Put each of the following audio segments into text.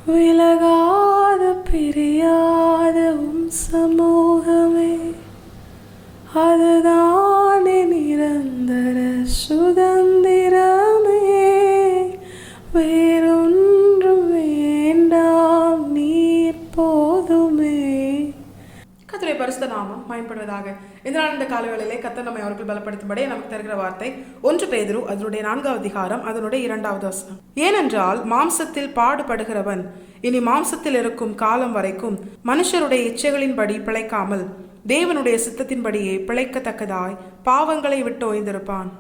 விலகாத பிரியாத சமூகமே, அதுதானே நிரந்தர சுதந்திரமே. வேறொன்றும் வேண்டாம், நீர் போதுமே. கர்த்தருடைய பரிசுத்த நாமம் மகிமைப்படுவதாக. இந்த நாள் இந்த காலவேளையிலே கர்த்தர் நம்மை அவர்கள் பலப்படுத்தும்படி நமக்கு தருகிற வார்த்தை 1 பேதுரு அதனுடைய 4வது அதிகாரம் அதனுடைய 2வது வசனம். ஏனென்றால் மாம்சத்தில் பாடுபடுகிறவன் இனி மாம்சத்தில் இருக்கும் காலம் வரைக்கும் மனுஷருடைய இச்சைகளின்படி பிழைக்காமல் தேவனுடைய சித்தத்தின்படியே பிழைக்கத்தக்கதாய் பாவங்களை விட்டு ஓய்ந்திருப்பான்.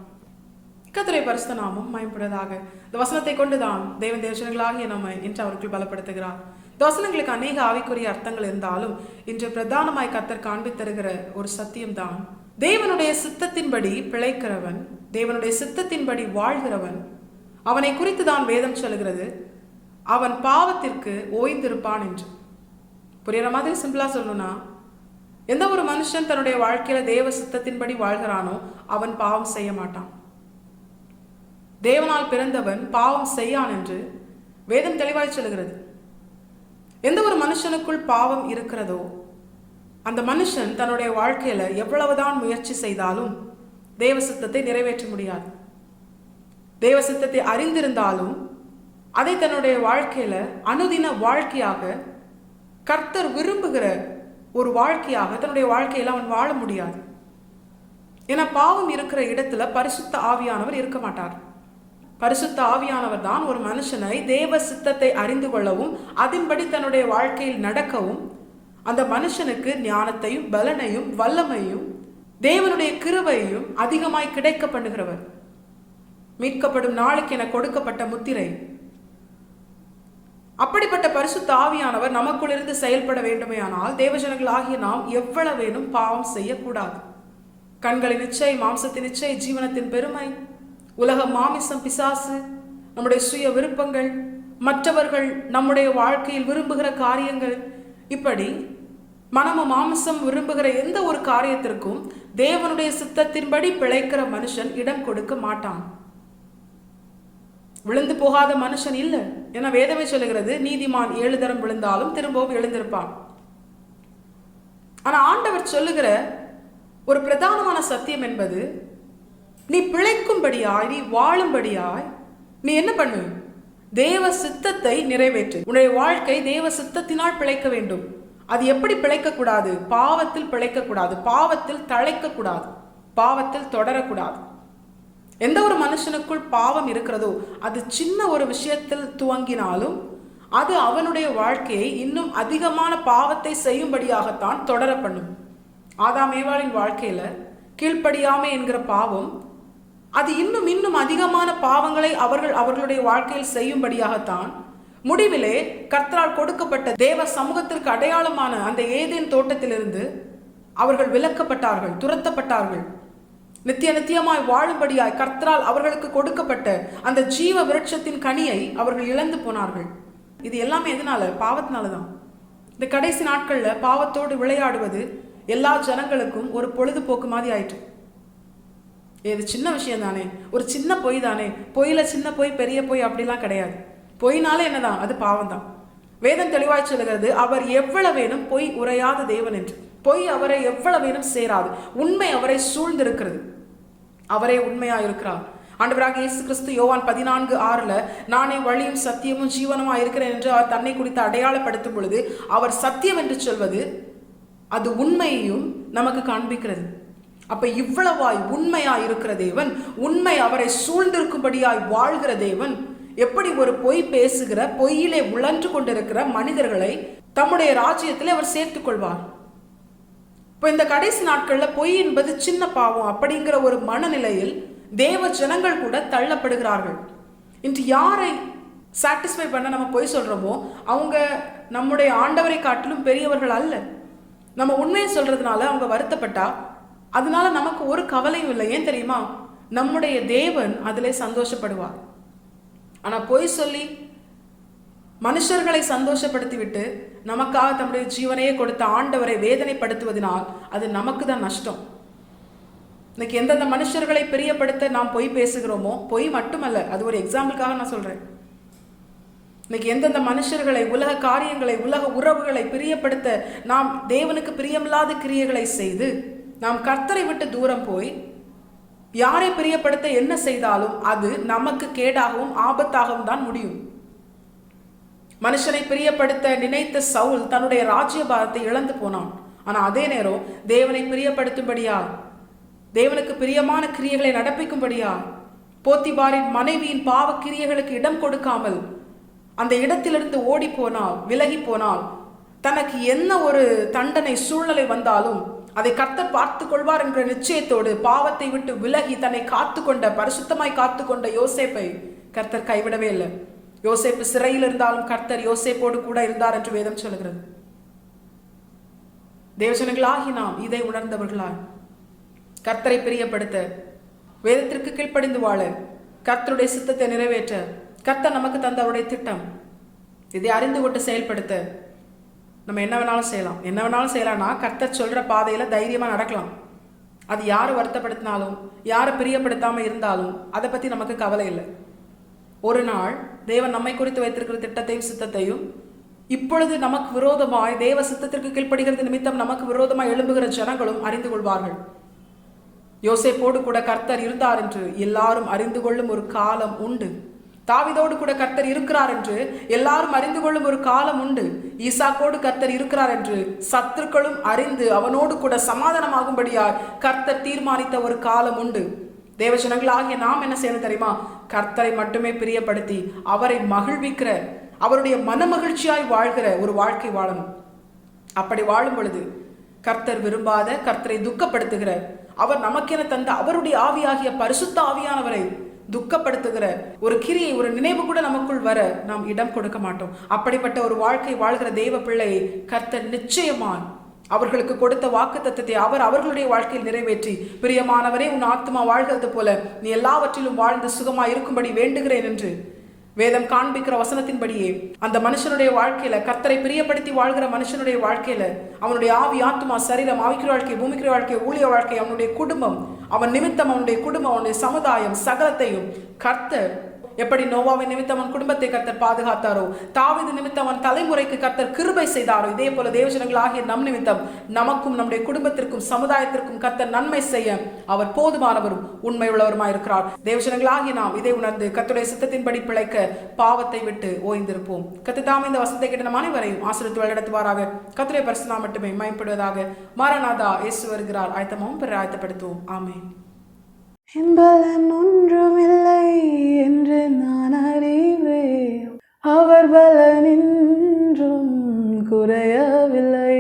கர்த்தருடைய பரிசுத்த நாமம் மகிமைப்படுவதாக. இந்த வசனத்தை கொண்டுதான் தேவன் தேவஜனங்களாகிய நம்மை இன்று அவர்கள் பலப்படுத்துகிறார். இந்த வசனங்களுக்கு அநேக ஆவிக்குரிய அர்த்தங்கள் இருந்தாலும் இன்று பிரதானமாய் கர்த்தர் காண்பித்து தருகிற ஒரு சத்தியம்தான், தேவனுடைய சித்தத்தின்படி பிழைக்கிறவன், தேவனுடைய சித்தத்தின்படி வாழ்கிறவன், அவனை குறித்து தான் வேதம் சொல்லுகிறது, அவன் பாவத்திற்கு ஓய்ந்திருப்பான் என்று. புரியுற மாதிரி சிம்பிளா சொல்லணும்னா, எந்த ஒரு மனுஷன் தன்னுடைய வாழ்க்கையில தேவ சித்தத்தின்படி வாழ்கிறானோ அவன் பாவம் செய்ய மாட்டான். தேவனால் பிறந்தவன் பாவம் செய்யான் என்று வேதம் தெளிவாய் சொல்லுகிறது. எந்த ஒரு மனுஷனுக்குள் பாவம் இருக்கிறதோ அந்த மனுஷன் தன்னுடைய வாழ்க்கையில எவ்வளவுதான் முயற்சி செய்தாலும் தேவ சித்தத்தை நிறைவேற்ற முடியாது. தேவ சித்தத்தை அறிந்திருந்தாலும் அதை தன்னுடைய வாழ்க்கையில அனுதின வாழ்க்கையாக கர்த்தர் விரும்புகிற ஒரு வாழ்க்கையாக தன்னுடைய வாழ்க்கையில அவன் வாழ முடியாது. ஏன்னா பாவம் இருக்கிற இடத்துல பரிசுத்த ஆவியானவர் இருக்க மாட்டார். பரிசுத்த ஆவியானவர் தான் ஒரு மனுஷனை தேவ சித்தத்தை அறிந்து கொள்ளவும் அதன்படி தன்னுடைய வாழ்க்கையில் நடக்கவும் அந்த மனுஷனுக்கு ஞானத்தையும் பலனையும் வல்லமையும் தேவனுடைய கிருபையையும் அதிகமாய் கிடைக்க பண்ணுகிறவர். மீட்கப்படும் நாளுக்கு என கொடுக்கப்பட்ட முத்திரை. அப்படிப்பட்ட பரிசுத்த ஆவியானவர் நமக்குள் இருந்து செயல்பட வேண்டுமேயானால் தேவஜனங்களாகிய நாம் எவ்வளவேனும் பாவம் செய்யக்கூடாது. கண்களின் இச்சை, மாம்சத்தின் இச்சை, ஜீவனத்தின் பெருமை, உலக மாமிசம், பிசாசு, நம்முடைய சுய விருப்பங்கள், மற்றவர்கள் நம்முடைய வாழ்க்கையில் விரும்புகிற காரியங்கள், இப்படி மனமும் மாமிசம் விரும்புகிற எந்த ஒரு காரியத்திற்கும் தேவனுடைய சித்தத்தின்படி பிழைக்கிற மனுஷன் இடம் கொடுக்க மாட்டான். விழுந்து போகாத மனுஷன் இல்லை. என வேதமே சொல்லுகிறது, நீதிமான் 7 தரம் விழுந்தாலும் திரும்பவும் எழுந்திருப்பான். ஆனா ஆண்டவர் சொல்லுகிற ஒரு பிரதானமான சத்தியம் என்பது, நீ பிழைக்கும்படியாய், நீ வாழும்படியாய் நீ என்ன பண்ணு? தேவ சித்தத்தை நிறைவேற்று. உன்னுடைய வாழ்க்கை தேவ சித்தத்தினால் பிழைக்க வேண்டும். அது எப்படி பிழைக்க கூடாது? பாவத்தில் பிழைக்க கூடாது, பாவத்தில் தழைக்க கூடாது, பாவத்தில் தொடரக்கூடாது. எந்த ஒரு மனுஷனுக்குள் பாவம் இருக்கிறதோ அது சின்ன ஒரு விஷயத்தில் துவங்கினாலும் அது அவனுடைய வாழ்க்கையை இன்னும் அதிகமான பாவத்தை செய்யும்படியாகத்தான் தொடர பண்ணும். ஆதாம் ஏவாளின் வாழ்க்கையில கீழ்ப்படியாமை என்கிற பாவம் அது இன்னும் இன்னும் அதிகமான பாவங்களை அவர்களுடைய வாழ்க்கையில் செய்யும்படியாகத்தான் முடிவிலே கர்த்தரால் கொடுக்கப்பட்ட தேவ சமூகத்திற்கு அடையாளமான அந்த ஏதேன் தோட்டத்திலிருந்து அவர்கள் விலக்கப்பட்டார்கள், துரத்தப்பட்டார்கள். நித்தியமாய் வாழும்படியாய் கர்த்தரால் அவர்களுக்கு கொடுக்கப்பட்ட அந்த ஜீவ விருட்சத்தின் கனியை அவர்கள் இழந்து போனார்கள். இது எல்லாமே எதனால? பாவத்தினாலதான். இந்த கடைசி நாட்கள்ல பாவத்தோடு விளையாடுவது எல்லா ஜனங்களுக்கும் ஒரு பொழுதுபோக்கு மாதிரி ஆயிட்டு. இது சின்ன விஷயம் தானே, ஒரு சின்ன பொய் தானே, பொய்ல சின்ன பொய் பெரிய பொய் அப்படிலாம் கிடையாது. பொய்னாலே என்னதான்? அது பாவம் தான். வேதம் தெளிவாய் சொல்லுகிறது, அவர் எவ்வளவேனும் பொய் உரையாத தேவன் என்று. பொய் அவரை எவ்வளவேனும் சேராது. உண்மை அவரை சூழ்ந்திருக்கிறது. அவரே உண்மையா இருக்கிறார். ஆண்டவராக இயேசு கிறிஸ்து யோவான் 14:6 நானே வழியும் சத்தியமும் ஜீவனுமா இருக்கிறேன் என்று அவர் தன்னை குறித்து அடையாளப்படுத்தும் பொழுது அவர் சத்தியம் என்று சொல்வது அது உண்மையையும் நமக்கு காண்பிக்கிறது. அப்ப இவ்வளவாய் உண்மையாய் இருக்கிற தேவன், உண்மை அவரை சூழ்ந்திருக்கும்படியாய் வாழ்கிற தேவன் எப்படி ஒரு பொய் பேசுகிற, பொய்யிலே உழன்று கொண்டிருக்கிற மனிதர்களை தம்முடைய ராஜ்யத்திலே அவர் சேர்த்துக் கொள்வார். இப்போ இந்த கடைசி நாட்கள்ல பொய் என்பது சின்ன பாவம் அப்படிங்கிற ஒரு மனநிலையில் தேவ ஜனங்கள் கூட தள்ளப்படுகிறார்கள். இன்று யாரை சாட்டிஸ்ஃபை பண்ண நம்ம பொய் சொல்றோமோ அவங்க நம்முடைய ஆண்டவரை காட்டிலும் பெரியவர்கள் அல்ல. நம்ம உண்மையை சொல்றதுனால அவங்க வருத்தப்பட்டா அதனால நமக்கு ஒரு கவலையும் இல்லை. ஏன் தெரியுமா? நம்முடைய தேவன் அதிலே சந்தோஷப்படுவார். ஆனா பொய் சொல்லி மனுஷர்களை சந்தோஷப்படுத்திவிட்டு நமக்காக தம்முடைய ஜீவனையே கொடுத்த ஆண்டவரை வேதனைப்படுத்துவதனால் அது நமக்கு தான் நஷ்டம். இன்னைக்கு எந்தெந்த மனுஷர்களை பிரியப்படுத்த நாம் பொய் பேசுகிறோமோ, பொய் மட்டுமல்ல, அது ஒரு எக்ஸாம்பிளுக்காக நான் சொல்றேன். இன்னைக்கு எந்தெந்த மனுஷர்களை, உலக காரியங்களை, உலக உறவுகளை பிரியப்படுத்த நாம் தேவனுக்கு பிரியமில்லாத கிரியைகளை செய்து நாம் கர்த்தரை விட்டு தூரம் போய் யாரை பிரியப்படுத்த என்ன செய்தாலும் அது நமக்கு கேடாகவும் ஆபத்தாகவும் தான் முடியும். மனுஷனை பிரியப்படுத்த நினைத்த சவுல் தன்னுடைய ராஜ்யபாரத்தை இழந்து போனான். ஆனா அதே நேரம் தேவனை பிரியப்படுத்தும்படியா, தேவனுக்கு பிரியமான கிரியைகளை நடப்பிக்கும்படியா போத்திபாரின் மனைவியின் பாவ கிரியைகளுக்கு இடம் கொடுக்காமல் அந்த இடத்திலிருந்து ஓடி போனால், விலகி போனால், தனக்கு என்ன ஒரு தண்டனை சூழ்நிலை வந்தாலும் அதை கர்த்தர் பார்த்து கொள்வார் என்ற நிச்சயத்தோடு பாவத்தை விட்டு விலகி தன்னை காத்துக்கொண்ட, பரிசுத்தமாய் காத்துக்கொண்ட யோசேப்பை கர்த்தர் கைவிடவே இல்லை. யோசேப்பு சிறையில் இருந்தாலும் கர்த்தர் யோசேப்போடு கூட இருந்தார் என்று வேதம் சொல்கிறது. தேவஜனங்களாகி நாம் இதை உணர்ந்தவர்களாய் கர்த்தரை பிரியப்படுத்த, வேதத்திற்கு கீழ்ப்படிந்து வாழ, கர்த்தருடைய சித்தத்தை நிறைவேற்ற கர்த்தர் நமக்கு தந்த அவருடைய திட்டம், இதை அறிந்து கொண்டு செயல்படுத்த நம்ம என்ன வேணாலும் செய்யலாம். என்ன வேணாலும் செய்யலாம்னா கர்த்தர் சொல்ற பாதையில தைரியமா நடக்கலாம். அது யாரை வருத்தப்படுத்தினாலும், யாரை பிரியப்படுத்தாம இருந்தாலும் அதை பத்தி நமக்கு கவலை இல்லை. ஒரு நாள் தேவன் நம்மை குறித்து வைத்திருக்கிற திட்டத்தையும் சித்தத்தையும் இப்பொழுது நமக்கு விரோதமாய், தேவ சித்தத்திற்கு கீழ்ப்படுகிறது நிமித்தம் நமக்கு விரோதமாய் எழும்புகிற ஜனங்களும் அறிந்து கொள்வார்கள். யோசேப்போடு கூட கர்த்தர் இருந்தார் என்று எல்லாரும் அறிந்து கொள்ளும் ஒரு காலம் உண்டு. தாவீதோடு கூட கர்த்தர் இருக்கிறார் என்று எல்லாரும் அறிந்து கொள்ளும் ஒரு காலம் உண்டு. ஈசாக்கோடு கர்த்தர் இருக்கிறார் என்று சத்துருக்களும் அறிந்து அவனோடு கூட சமாதானமாகும்படியாய் கர்த்தர் தீர்மானித்த ஒரு காலம் உண்டு. தேவஜனங்களாகிய நாம் என்ன செய்யணும் தெரியுமா? கர்த்தரை மட்டுமே பிரியப்படுத்தி அவரை மகிழ்விக்கிற, அவருடைய மன மகிழ்ச்சியாய் வாழ்கிற ஒரு வாழ்க்கை வாழணும். அப்படி வாழும் பொழுது கர்த்தர் விரும்பாத, கர்த்தரை துக்கப்படுத்துகிற, அவர் நமக்கென தந்த அவருடைய ஆவியாகிய பரிசுத்த ஆவியானவரை துக்கப்படுத்துகிற ஒரு கிரியை, ஒரு நினைவு கூட நமக்குள் வர நாம் இடம் கொடுக்க மாட்டோம். அப்படிப்பட்ட ஒரு வாழ்க்கை வாழ்கிற தேவ பிள்ளையை கர்த்தர் நிச்சயமாய் அவர்களுக்கு கொடுத்த வாக்குத்தத்தத்தை அவர் அவர்களுடைய வாழ்க்கையில் நிறைவேற்றி, பிரியமானவரே உன் ஆத்மா வாழ்கிறது போல நீ எல்லாவற்றிலும் வாழ்ந்து சுகமாய் இருக்கும்படி வேண்டுகிறேன் என்று வேதம் காண்பிக்கிற வசனத்தின்படியே அந்த மனுஷனுடைய வாழ்க்கையில, கர்த்தரை பிரியப்படுத்தி வாழ்கிற மனுஷனுடைய வாழ்க்கையில, அவனுடைய ஆவி, ஆத்மா, சரீரம், ஆவிக்கிற வாழ்க்கை, பூமிக்கிற வாழ்க்கை, ஊழிய வாழ்க்கை, அவனுடைய குடும்பம், அவன் நிமித்தம் அவனுடைய குடும்பம், அவனுடைய சமுதாயம் சகலத்தையும் கர்த்தர் எப்படி நோவாவின் நிமித்தம் அவன் குடும்பத்தை கர்த்தர் பாதுகாத்தாரோ, தாவீது நிமித்தம் அவன் தலைமுறைக்கு கர்த்தர் கிருபை செய்தாரோ, இதே போல தேவஜனங்களாகிய நம் நிமித்தம் நமக்கும் நம்முடைய குடும்பத்திற்கும் சமுதாயத்திற்கும் கர்த்தர் நன்மை செய்ய அவர் போதுமானவரும் உண்மை உள்ளவருமாய் இருக்கிறார். தேவஜனங்களாகிய நாம் இதை உணர்ந்து கர்த்தருடைய சித்தத்தின்படி பிழைக்க பாவத்தை விட்டு ஓய்ந்திருப்போம். கர்த்தர் தாமே இந்த வசனத்தை கேட்ட நம் அனைவரையும் ஆசீர்வதித்து வழிநடத்துவாராக. கர்த்தருடைய பரிசுத்த நாமம் மட்டுமே மகிமைப்படுவதாக. மாரநாதா, இயேசு வருகிறார். ஆயத்தமாகவும் பிறரை ஆயத்தப்படுத்துவோம். ஆமென். பலன் ஒன்றுமில்லை என்று நான் அறிவேன், அவர் பலனின்றும் குறையவில்லை.